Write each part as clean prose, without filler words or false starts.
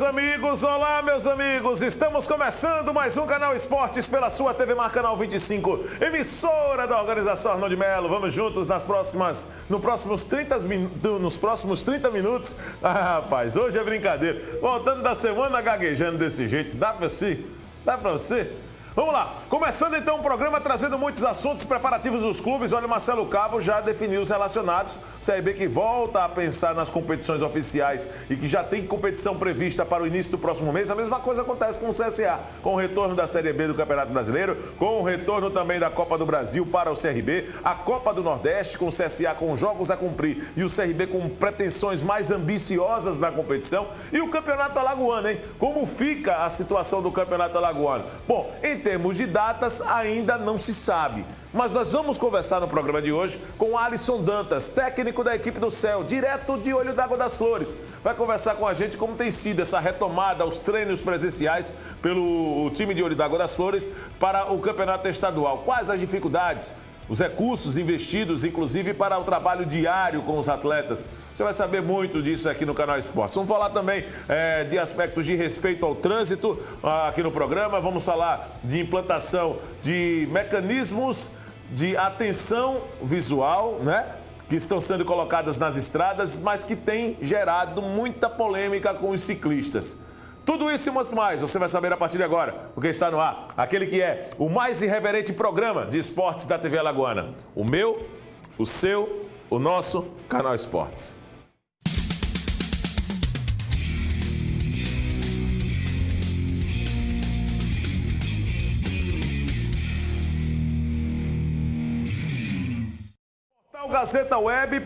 Olá meus amigos, estamos começando mais um Canal Esportes pela sua TV Mar Canal 25, emissora da organização Arnon de Melo. Vamos juntos nos próximos 30 minutos. Ah, rapaz, hoje é brincadeira. Voltando da semana gaguejando desse jeito, dá pra si? Dá pra você? Vamos lá, começando então o programa trazendo muitos assuntos preparativos dos clubes. Olha, o Marcelo Cabo já definiu os relacionados. O CRB que volta a pensar nas competições oficiais e que já tem competição prevista para o início do próximo mês. A mesma coisa acontece com o CSA, com o retorno da Série B do Campeonato Brasileiro, com o retorno também da Copa do Brasil para o CRB, a Copa do Nordeste com o CSA com jogos a cumprir e o CRB com pretensões mais ambiciosas na competição. E o Campeonato Alagoano, hein? Como fica a situação do Campeonato Alagoano? Bom, em termos de datas, ainda não se sabe. Mas nós vamos conversar no programa de hoje com o Alisson Dantas, técnico da equipe do Céu, direto de Olho d'Água das Flores. Vai conversar com a gente como tem sido essa retomada aos treinos presenciais pelo time de Olho d'Água das Flores para o campeonato estadual. Quais as dificuldades? Os recursos investidos, inclusive, para o trabalho diário com os atletas. Você vai saber muito disso aqui no Canal Esportes. Vamos falar também de aspectos de respeito ao trânsito aqui no programa. Vamos falar de implantação de mecanismos de atenção visual, né? Que estão sendo colocadas nas estradas, mas que tem gerado muita polêmica com os ciclistas. Tudo isso e muito mais, você vai saber a partir de agora, porque está no ar, aquele que é o mais irreverente programa de esportes da TV Alagoana. O meu, o seu, o nosso Canal Esportes.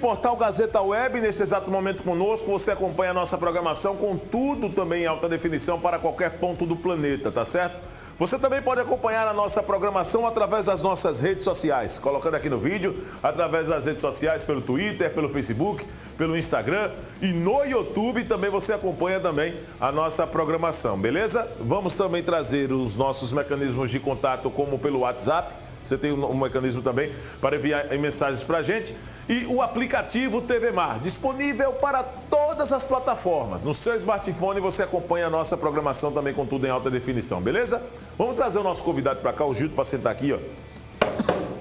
Portal Gazeta Web, neste exato momento conosco, você acompanha a nossa programação com tudo também em alta definição para qualquer ponto do planeta, tá certo? Você também pode acompanhar a nossa programação através das nossas redes sociais, colocando aqui no vídeo, através das redes sociais, pelo Twitter, pelo Facebook, pelo Instagram e no YouTube também você acompanha também a nossa programação, beleza? Vamos também trazer os nossos mecanismos de contato como pelo WhatsApp. Você tem um mecanismo também para enviar mensagens para a gente. E o aplicativo TV Mar, disponível para todas as plataformas. No seu smartphone você acompanha a nossa programação também com tudo em alta definição, beleza? Vamos trazer o nosso convidado para cá, o Gildo, para sentar aqui, ó.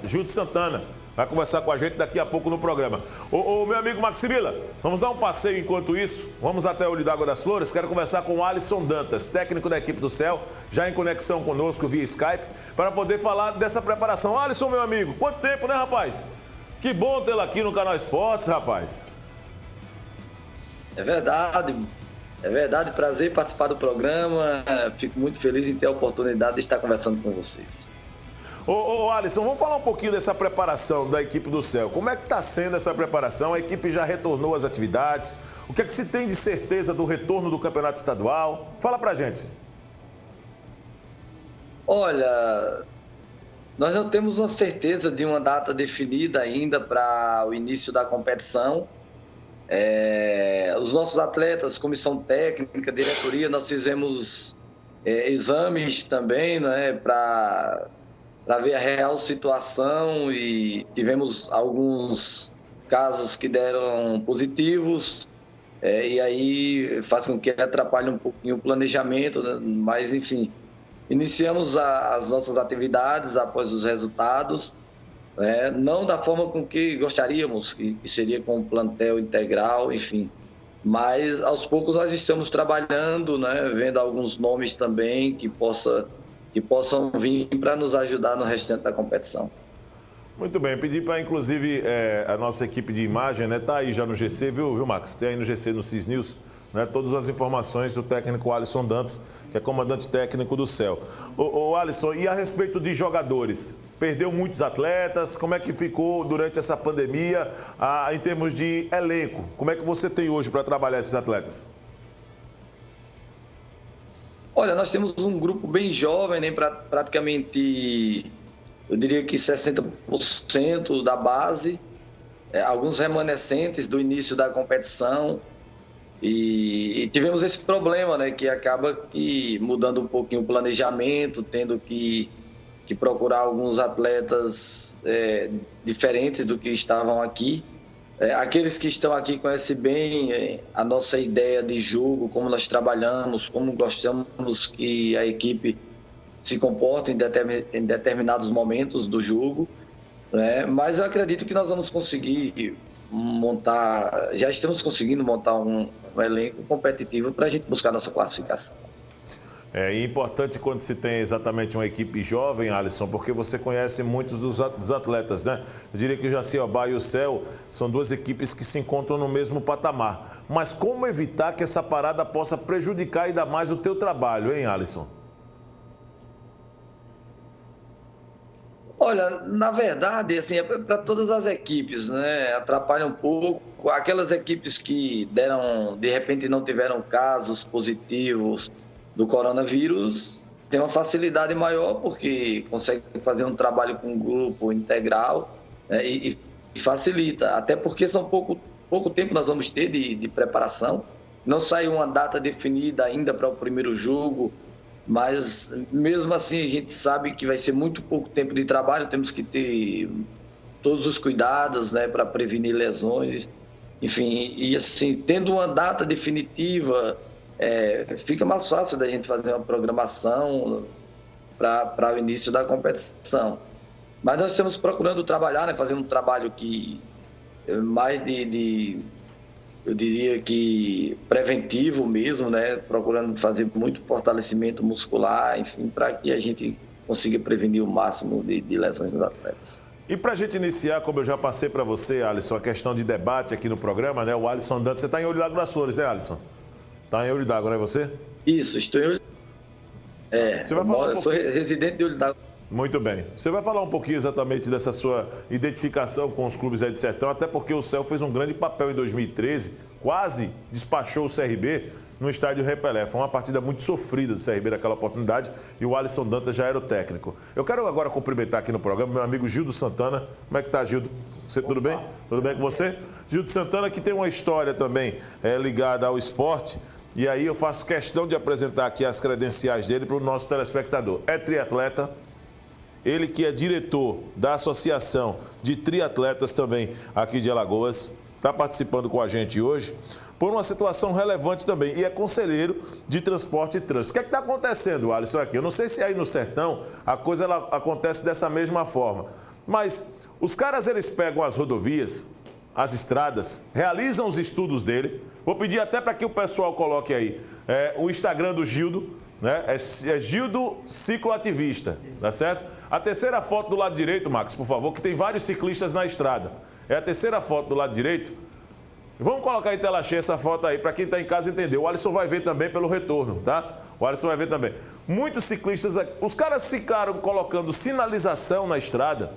Gildo Santana. Vai conversar com a gente daqui a pouco no programa. Ô meu amigo Maximila, vamos dar um passeio enquanto isso. Vamos até o Olho d'Água das Flores. Quero conversar com o Alisson Dantas, técnico da equipe do Céu, já em conexão conosco via Skype, para poder falar dessa preparação. Alisson, meu amigo, quanto tempo, né, rapaz? Que bom tê-lo aqui no Canal Esportes, rapaz. É verdade, prazer participar do programa. Fico muito feliz em ter a oportunidade de estar conversando com vocês. Ô Alisson, vamos falar um pouquinho dessa preparação da equipe do Céu. Como é que está sendo essa preparação? A equipe já retornou às atividades? O que é que se tem de certeza do retorno do campeonato estadual? Fala pra gente. Olha, nós não temos uma certeza de uma data definida ainda para o início da competição. Os nossos atletas, comissão técnica, diretoria, nós fizemos exames também, né, para ver a real situação e tivemos alguns casos que deram positivos, e aí faz com que atrapalhe um pouquinho o planejamento, né? Mas enfim, iniciamos as nossas atividades após os resultados, né? Não da forma com que gostaríamos, que seria com o plantel integral, enfim, mas aos poucos nós estamos trabalhando, né? Vendo alguns nomes também que possam vir para nos ajudar no restante da competição. Muito bem, pedi para inclusive a nossa equipe de imagem, né, tá aí já no GC, viu Max? Tem aí no GC, no CIS News, né, todas as informações do técnico Alisson Dantas, que é comandante técnico do Céu. Ô Alisson, e a respeito de jogadores? Perdeu muitos atletas, como é que ficou durante essa pandemia em termos de elenco? Como é que você tem hoje para trabalhar esses atletas? Olha, nós temos um grupo bem jovem, né? Praticamente, eu diria que 60% da base, alguns remanescentes do início da competição, e tivemos esse problema, né? Que acaba mudando um pouquinho o planejamento, tendo que procurar alguns atletas diferentes do que estavam aqui. Aqueles que estão aqui conhecem bem a nossa ideia de jogo, como nós trabalhamos, como gostamos que a equipe se comporta em determinados momentos do jogo, né? Mas eu acredito que nós vamos conseguir montar, já estamos conseguindo montar um elenco competitivo para a gente buscar nossa classificação. É importante quando se tem exatamente uma equipe jovem, Alisson, porque você conhece muitos dos atletas, né? Eu diria que o Jaciobá e o Céu são duas equipes que se encontram no mesmo patamar. Mas como evitar que essa parada possa prejudicar ainda mais o teu trabalho, hein, Alisson? Olha, na verdade, assim, é para todas as equipes, né? Atrapalha um pouco. Aquelas equipes que de repente não tiveram casos positivos do coronavírus, tem uma facilidade maior porque consegue fazer um trabalho com um grupo integral, né? E facilita. Até porque são pouco tempo nós vamos ter de preparação. Não saiu uma data definida ainda para o primeiro jogo. Mas, mesmo assim, a gente sabe que vai ser muito pouco tempo de trabalho, temos que ter todos os cuidados, né, para prevenir lesões. Enfim, e assim, tendo uma data definitiva, fica mais fácil da gente fazer uma programação para o início da competição. Mas nós estamos procurando trabalhar, né, fazendo um trabalho que mais eu diria que preventivo mesmo, né? Procurando fazer muito fortalecimento muscular, enfim, para que a gente consiga prevenir o máximo de lesões dos atletas. E para a gente iniciar, como eu já passei para você, Alisson, a questão de debate aqui no programa, né? O Alisson Dantas, você está em Olho d'Água das Flores, né, Alisson? Está em Olho d'Água, não é você? Isso, estou em Olho d'Água. Eu sou residente de Olho d'Água. Muito bem. Você vai falar um pouquinho exatamente dessa sua identificação com os clubes aí de Sertão, até porque o Céu fez um grande papel em 2013, quase despachou o CRB no estádio Repelé. Foi uma partida muito sofrida do CRB naquela oportunidade e o Alisson Dantas já era o técnico. Eu quero agora cumprimentar aqui no programa meu amigo Gildo Santana. Como é que tá, Gildo? Você, tudo bem? Tudo bem com você? Gildo Santana, que tem uma história também ligada ao esporte. E aí eu faço questão de apresentar aqui as credenciais dele para o nosso telespectador. É triatleta. Ele que é diretor da Associação de Triatletas também aqui de Alagoas, está participando com a gente hoje por uma situação relevante também e é conselheiro de transporte e trânsito. O que é que está acontecendo, Alisson, aqui? Eu não sei se aí no Sertão a coisa acontece dessa mesma forma, mas os caras eles pegam as rodovias, as estradas, realizam os estudos dele. Vou pedir até para que o pessoal coloque aí o Instagram do Gildo, né? É Gildo Cicloativista, tá certo? A terceira foto do lado direito, Max, por favor, que tem vários ciclistas na estrada. É a terceira foto do lado direito. Vamos colocar em tela cheia essa foto aí, para quem está em casa entender. O Alisson vai ver também pelo retorno, tá? O Alisson vai ver também. Muitos ciclistas, os caras ficaram colocando sinalização na estrada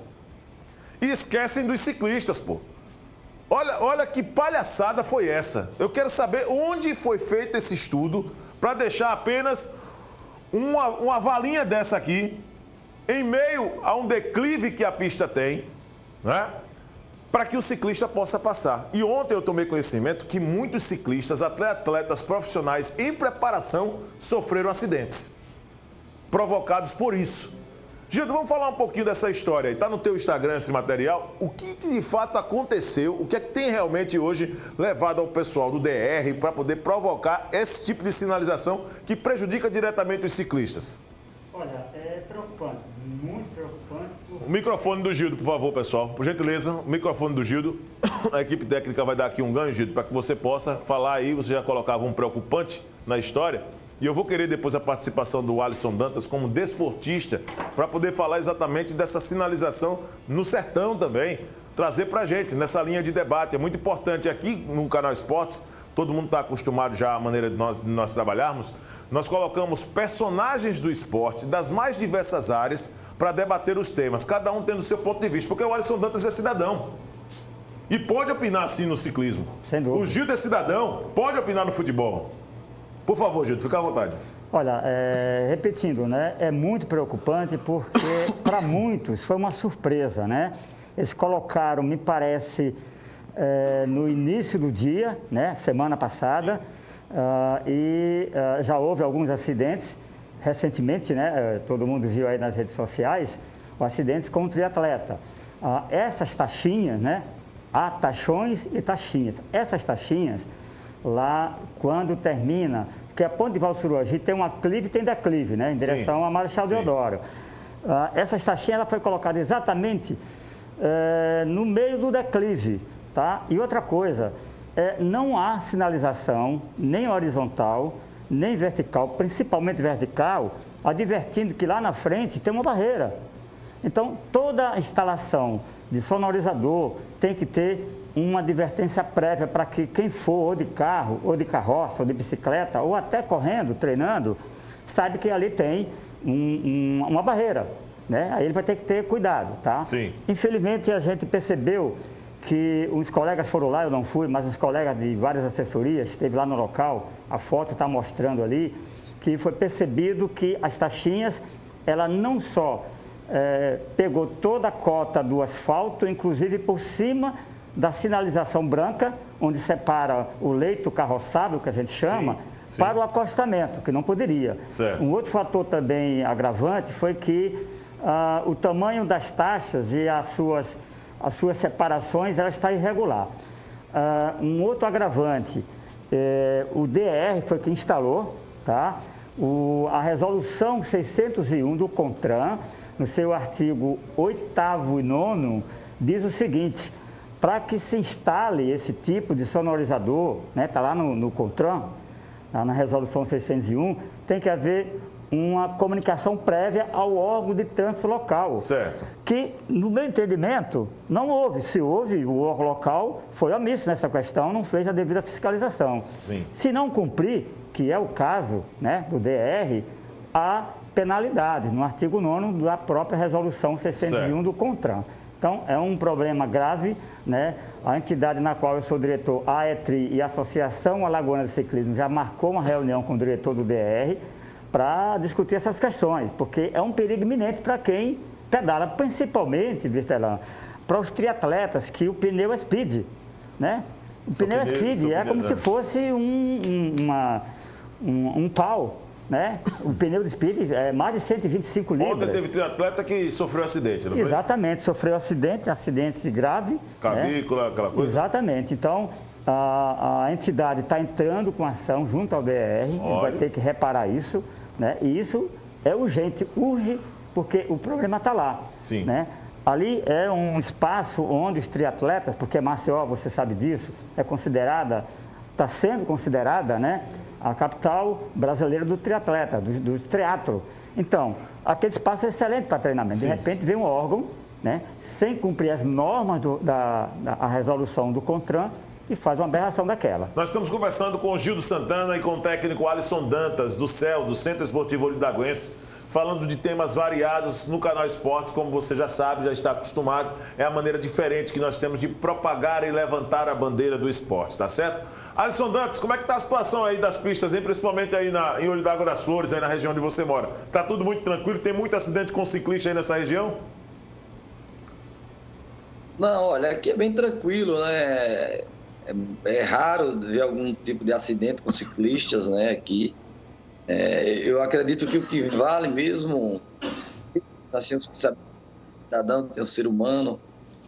e esquecem dos ciclistas, pô. Olha que palhaçada foi essa. Eu quero saber onde foi feito esse estudo para deixar apenas uma valinha dessa aqui, em meio a um declive que a pista tem, né? Para que o ciclista possa passar. E ontem eu tomei conhecimento que muitos ciclistas, até atletas profissionais em preparação, sofreram acidentes provocados por isso. Gildo, vamos falar um pouquinho dessa história aí. Está no teu Instagram esse material. O que de fato aconteceu? O que é que tem realmente hoje levado ao pessoal do DR para poder provocar esse tipo de sinalização que prejudica diretamente os ciclistas? Olha, é preocupante, muito preocupante. O microfone do Gildo, por favor, pessoal. Por gentileza, o microfone do Gildo. A equipe técnica vai dar aqui um ganho, Gildo, para que você possa falar aí. Você já colocava um preocupante na história. E eu vou querer depois a participação do Alisson Dantas como desportista para poder falar exatamente dessa sinalização no Sertão também. Trazer para a gente nessa linha de debate. É muito importante aqui no Canal Esportes. Todo mundo está acostumado já à maneira de nós trabalharmos. Nós colocamos personagens do esporte das mais diversas áreas para debater os temas, cada um tendo o seu ponto de vista, porque o Alisson Dantas é cidadão e pode opinar sim no ciclismo. Sem dúvida. O Gildo é cidadão, pode opinar no futebol. Por favor, Gildo, fica à vontade. Olha, repetindo, né, é muito preocupante porque para muitos foi uma surpresa, né? Eles colocaram, me parece, no início do dia, né, semana passada, já houve alguns acidentes recentemente, né, todo mundo viu aí nas redes sociais, acidentes com o triatleta. Essas taxinhas, né, há taxões e taxinhas. Essas taxinhas, lá, quando termina, porque a Ponte de Valsuruagi tem um aclive e tem declive, né, em direção a Marechal Deodoro. Essas taxinhas ela foi colocada exatamente no meio do declive, tá? E outra coisa, não há sinalização nem horizontal, nem vertical, principalmente vertical, advertindo que lá na frente tem uma barreira. Então, toda instalação de sonorizador tem que ter uma advertência prévia para que quem for, ou de carro, ou de carroça, ou de bicicleta, ou até correndo, treinando, sabe que ali tem uma barreira, né? Aí ele vai ter que ter cuidado, tá? Sim. Infelizmente, a gente percebeu que os colegas foram lá, eu não fui, mas os colegas de várias assessorias esteve lá no local, a foto está mostrando ali, que foi percebido que as taxinhas, ela não só pegou toda a cota do asfalto, inclusive por cima da sinalização branca, onde separa o leito carroçável, que a gente chama, sim. para o acostamento, que não poderia. Certo. Um outro fator também agravante foi que o tamanho das taxas e as suas separações, ela está irregular. Um outro agravante, o DR foi quem instalou, tá? A resolução 601 do CONTRAN, no seu artigo 8º e 9º, diz o seguinte: para que se instale esse tipo de sonorizador, né, está lá no CONTRAN, na resolução 601, tem que haver uma comunicação prévia ao órgão de trânsito local. Certo. Que, no meu entendimento, não houve. Se houve, o órgão local foi omisso nessa questão, não fez a devida fiscalização. Sim. Se não cumprir, que é o caso, né, do DR, há penalidades no artigo 9º da própria resolução 601 do CONTRAN. Então, é um problema grave, né? A entidade na qual eu sou diretor, a AETRI e a Associação Alagoana de Ciclismo, já marcou uma reunião com o diretor do DR para discutir essas questões, porque é um perigo iminente para quem pedala, principalmente, Virtelã, para os triatletas, que o pneu é speed, né? O pneu é speed, é como se fosse um pau, né? O pneu de speed é mais de 125 libras. Ontem teve triatleta que sofreu acidente, não foi? Exatamente, sofreu acidente grave. Clavícula, né? Aquela coisa? Exatamente. Então, a entidade está entrando com ação junto ao DR, ele vai ter que reparar isso, né? E isso é urgente, urge, porque o problema está lá. Sim. Né? Ali é um espaço onde os triatletas, porque Maceió, você sabe disso, está sendo considerada, né, a capital brasileira do triatleta, do triatlo. Então, aquele espaço é excelente para treinamento. Sim. De repente vem um órgão, né, sem cumprir as normas da resolução do CONTRAN, e faz uma aberração daquela. Nós estamos conversando com o Gildo Santana e com o técnico Alisson Dantas, do CEL, do Centro Esportivo Olidaguense, falando de temas variados no canal Esportes. Como você já sabe, já está acostumado, é a maneira diferente que nós temos de propagar e levantar a bandeira do esporte, tá certo? Alisson Dantas, como é que está a situação aí das pistas, hein? Principalmente aí em Olho d'Água das Flores, aí na região onde você mora? Tá tudo muito tranquilo? Tem muito acidente com ciclista aí nessa região? Não, olha, aqui é bem tranquilo, né? É raro ver algum tipo de acidente com ciclistas, né, aqui. Eu acredito que o que vale mesmo, assim, o cidadão tem um ser humano,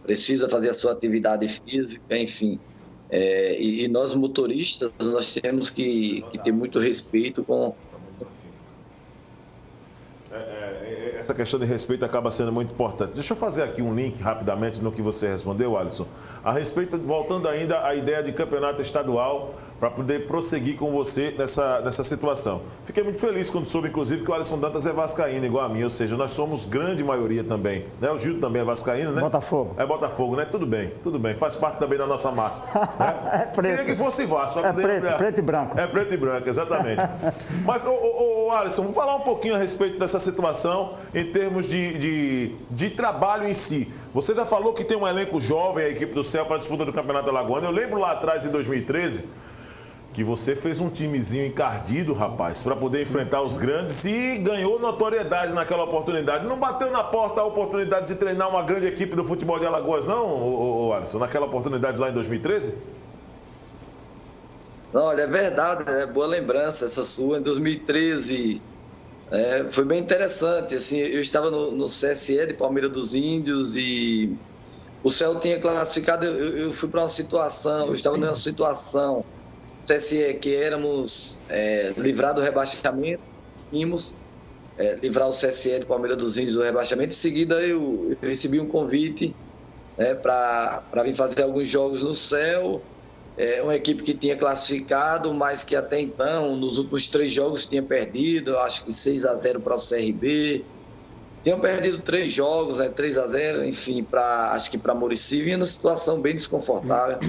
precisa fazer a sua atividade física, enfim. E nós motoristas, nós temos que ter muito respeito com... Essa questão de respeito acaba sendo muito importante. Deixa eu fazer aqui um link rapidamente no que você respondeu, Alisson. A respeito, voltando ainda à ideia de campeonato estadual, para poder prosseguir com você nessa situação. Fiquei muito feliz quando soube, inclusive, que o Alisson Dantas é vascaíno, igual a mim, ou seja, nós somos grande maioria também. Né? O Gildo também é vascaíno, né? Botafogo. É Botafogo, né? Tudo bem, faz parte também da nossa massa. Né? É preto. Queria que fosse Vasco. Preto e branco. É preto e branco, exatamente. Mas, Alisson, vamos falar um pouquinho a respeito dessa situação em termos de trabalho em si. Você já falou que tem um elenco jovem, a equipe do CEL, para a disputa do Campeonato Alagoano. Eu lembro lá atrás, em 2013... que você fez um timezinho encardido, rapaz, para poder enfrentar os grandes e ganhou notoriedade naquela oportunidade. Não bateu na porta a oportunidade de treinar uma grande equipe do futebol de Alagoas, não, Alisson, naquela oportunidade lá em 2013? Não, olha, é verdade, boa lembrança essa sua. Em 2013, foi bem interessante. Assim, eu estava no CSE de Palmeira dos Índios e o Céu tinha classificado, eu fui para uma situação, eu estava numa situação, CSE, que éramos livrar do rebaixamento, vimos livrar o CSE de Palmeiras dos Índios do rebaixamento. Em seguida eu recebi um convite para vir fazer alguns jogos no Céu, uma equipe que tinha classificado, mas que até então, nos últimos 3 jogos, tinha perdido, acho que 6-0 para o CRB. Tinham perdido 3 jogos, 3-0, enfim, acho que para Muricy, vinha numa situação bem desconfortável.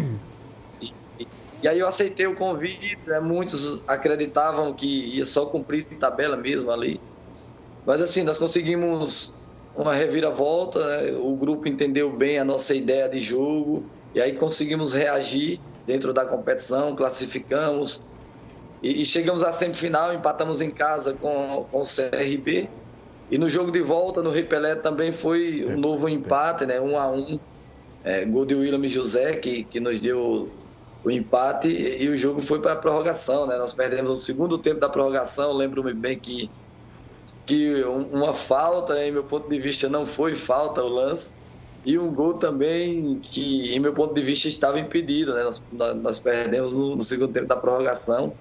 E aí eu aceitei o convite, muitos acreditavam que ia só cumprir tabela mesmo ali. Mas assim, nós conseguimos uma reviravolta, o grupo entendeu bem a nossa ideia de jogo, e aí conseguimos reagir dentro da competição, classificamos, e chegamos à semifinal, empatamos em casa com o CRB. E no jogo de volta, no Rei Pelé, também foi um novo empate, 1-1, gol de William José, que nos deu o empate, e o jogo foi para a prorrogação, Nós perdemos o segundo tempo da prorrogação. Lembro-me bem que uma falta, em meu ponto de vista, não foi falta o lance, e um gol também que, em meu ponto de vista, estava impedido, Nós perdemos no segundo tempo da prorrogação,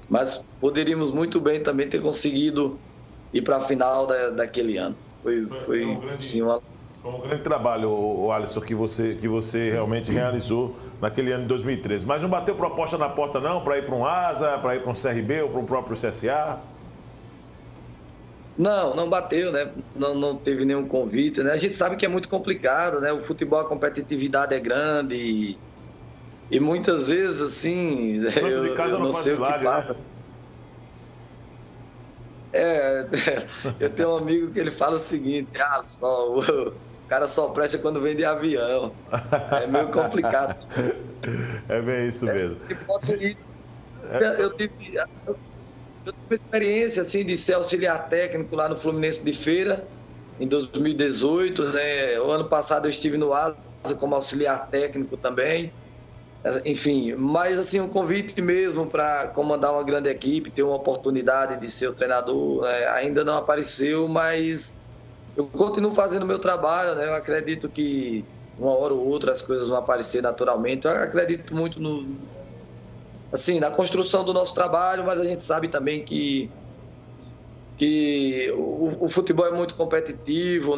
mas poderíamos muito bem também ter conseguido ir para a final daquele ano. Foi um grande trabalho, o Alisson, que você realmente realizou naquele ano de 2013. Mas não bateu proposta na porta, não, para ir para um ASA, para ir para um CRB ou para o próprio CSA? Não bateu, Não teve nenhum convite, A gente sabe que é muito complicado, O futebol, a competitividade é grande e muitas vezes, assim, Santo de casa não faz milagre, Eu tenho um amigo que ele fala o seguinte: o cara só presta quando vem de avião. É meio complicado. É bem isso mesmo. Eu tive experiência assim, de ser auxiliar técnico lá no Fluminense de Feira, em 2018. O ano passado eu estive no ASA como auxiliar técnico também. Enfim, mas assim, um convite mesmo para comandar uma grande equipe, ter uma oportunidade de ser o treinador, ainda não apareceu, mas eu continuo fazendo o meu trabalho, Eu acredito que uma hora ou outra as coisas vão aparecer naturalmente. Eu acredito muito na construção do nosso trabalho, mas a gente sabe também que o futebol é muito competitivo,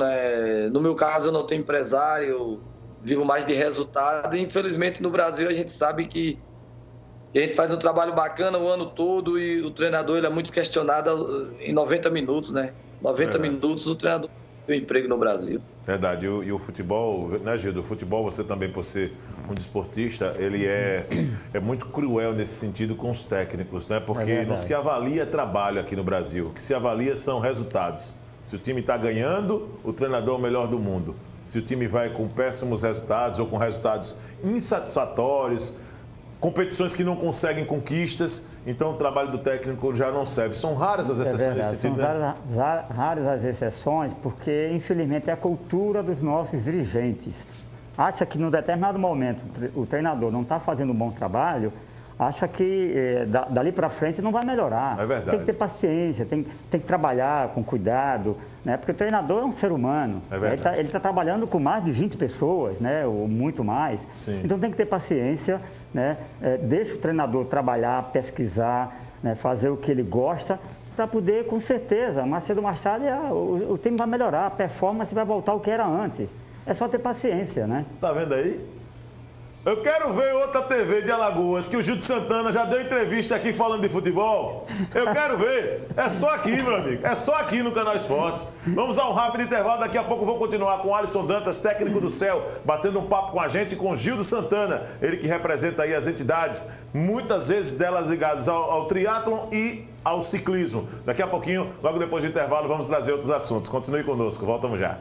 No meu caso, eu não tenho empresário, vivo mais de resultado, e infelizmente no Brasil a gente sabe que a gente faz um trabalho bacana o ano todo e o treinador ele é muito questionado em 90 minutos, 90 minutos o treinador tem um emprego no Brasil. Verdade, e o futebol, Gildo? O futebol, você também, por ser um desportista, ele é muito cruel nesse sentido com os técnicos, Porque não se avalia trabalho aqui no Brasil, o que se avalia são resultados. Se o time está ganhando, o treinador é o melhor do mundo. Se o time vai com péssimos resultados ou com resultados insatisfatórios, competições que não conseguem conquistas, então o trabalho do técnico já não serve. São raras as exceções nesse sentido, São raras as exceções, porque infelizmente é a cultura dos nossos dirigentes. Acha que num determinado momento o treinador não está fazendo um bom trabalho, acha que dali para frente não vai melhorar. É verdade. Tem que ter paciência, tem que trabalhar com cuidado, Porque o treinador é um ser humano. É verdade. Ele está trabalhando com mais de 20 pessoas, ou muito mais. Sim. Então tem que ter paciência, deixa o treinador trabalhar, pesquisar, fazer o que ele gosta, para poder, com certeza, mais cedo ou mais tarde, o time vai melhorar, a performance vai voltar ao que era antes. É só ter paciência, Tá vendo aí? Eu quero ver outra TV de Alagoas, que o Gildo Santana já deu entrevista aqui falando de futebol. Eu quero ver. É só aqui, meu amigo. É só aqui no Canal Esportes. Vamos a um rápido intervalo. Daqui a pouco eu vou continuar com o Alisson Dantas, técnico do Céu, batendo um papo com a gente, com o Gildo Santana. Ele que representa aí as entidades, muitas vezes delas ligadas ao triatlon e ao ciclismo. Daqui a pouquinho, logo depois do intervalo, vamos trazer outros assuntos. Continue conosco. Voltamos já.